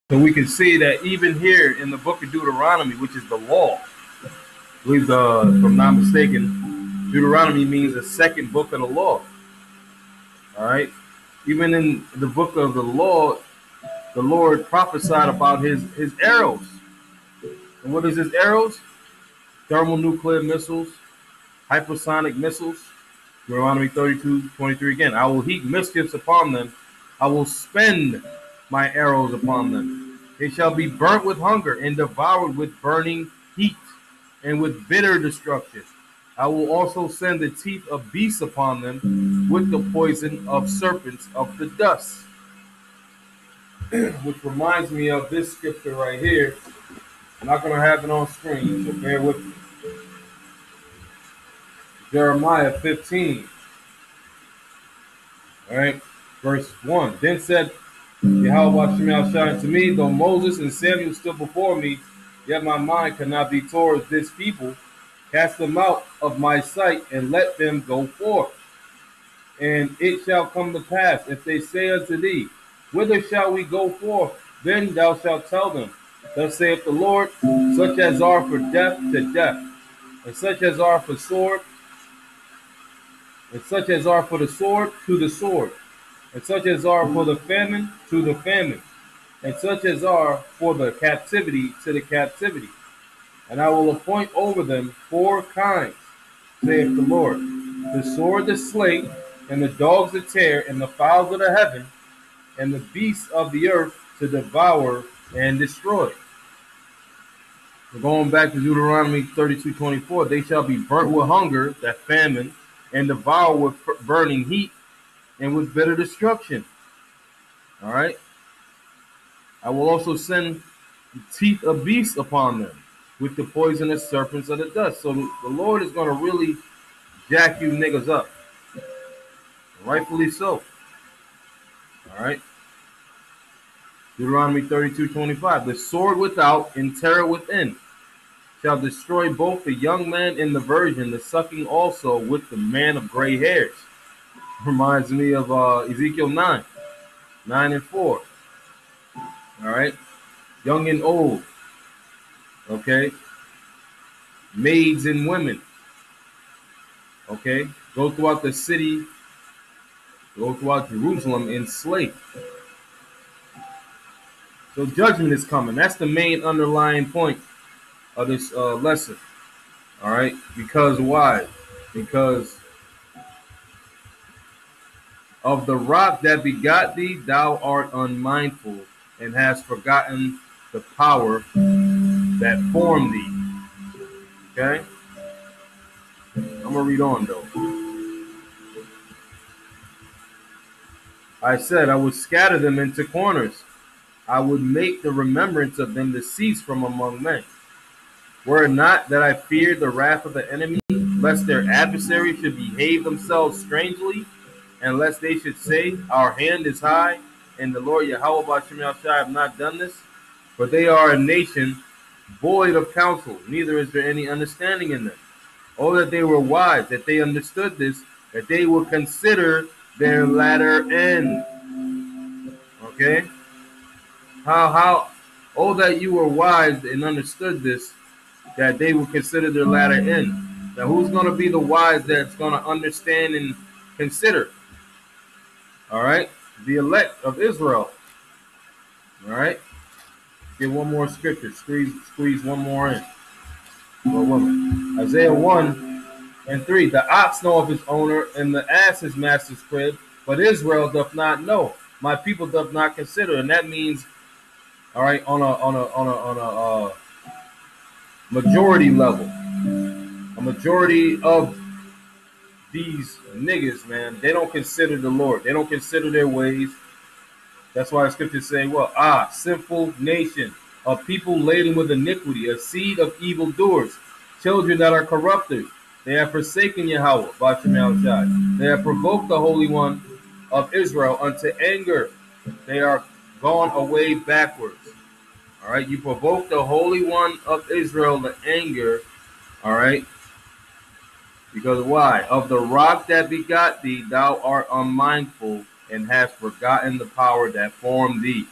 So we can see that even here in the book of Deuteronomy, which is the law, I believe, if I'm not mistaken, Deuteronomy means the second book of the law. All right. Even in the book of the law, the Lord prophesied about his arrows. And what is his arrows? Thermonuclear missiles, hypersonic missiles. Deuteronomy 32:23 again. I will heap mischiefs upon them. I will spend my arrows upon them. They shall be burnt with hunger and devoured with burning heat and with bitter destruction. I will also send the teeth of beasts upon them with the poison of serpents of the dust. Which reminds me of this scripture right here. I'm not going to have it on screen, so bear with me. Jeremiah 15. All right, verse 1. Then said Yahweh Shemel Shai to me, though Moses and Samuel stood before me, yet my mind cannot be towards this people. Cast them out of my sight and let them go forth. And it shall come to pass, if they say unto thee, whither shall we go forth? Then thou shalt tell them, thus saith the Lord, such as are for death to death, and such as are for sword, and such as are for the sword to the sword, and such as are for the famine to the famine, and such as are for the captivity to the captivity. And I will appoint over them 4 kinds, saith the Lord, the sword to slay, and the dogs to tear, and the fowls of the heaven, and the beasts of the earth to devour and destroy. We're going back to Deuteronomy 32:24. They shall be burnt with hunger, that famine, and devoured with burning heat, and with bitter destruction. All right. I will also send the teeth of beasts upon them, with the poisonous serpents of the dust. So the Lord is going to really jack you niggas up. Rightfully so. All right. Deuteronomy 32:25. The sword without and terror within shall destroy both the young man and the virgin, the sucking also with the man of gray hairs. Reminds me of Ezekiel 9:4. All right. Young and old. Okay. Maids and women. Okay. Go throughout the city, go throughout Jerusalem and slay. So judgment is coming. That's the main underlying point of this lesson. All right. Because why? Because of the rock that begot thee, thou art unmindful and hast forgotten the power that formed thee. Okay? I'm going to read on though. I said, I would scatter them into corners. I would make the remembrance of them to cease from among men. Were it not that I feared the wrath of the enemy, lest their adversaries should behave themselves strangely, and lest they should say, our hand is high, and the Lord Yahweh Bashim Shai have not done this. For they are a nation void of counsel, neither is there any understanding in them. Oh, that they were wise, that they understood this, that they would consider their latter end. Okay? Oh, that you were wise and understood this, that they would consider their latter end. Now, who's going to be the wise that's going to understand and consider? All right? The elect of Israel. All right? Get one more scripture. Squeeze one more in. For a woman. Isaiah 1:3. The ox knoweth his owner, and the ass his master's crib, but Israel doth not know. My people doth not consider. And that means, all right, on a majority level. A majority of these niggas, man, they don't consider the Lord. They don't consider their ways. That's why the scriptures say, well, sinful nation, a people laden with iniquity, a seed of evildoers, children that are corrupters. They have forsaken Yahweh, Bashim Shai. They have provoked the Holy One of Israel unto anger. They are gone away backwards. All right, you provoke the Holy One of Israel to anger. All right, because why? Of the rock that begot thee, thou art unmindful and hast forgotten the power that formed thee.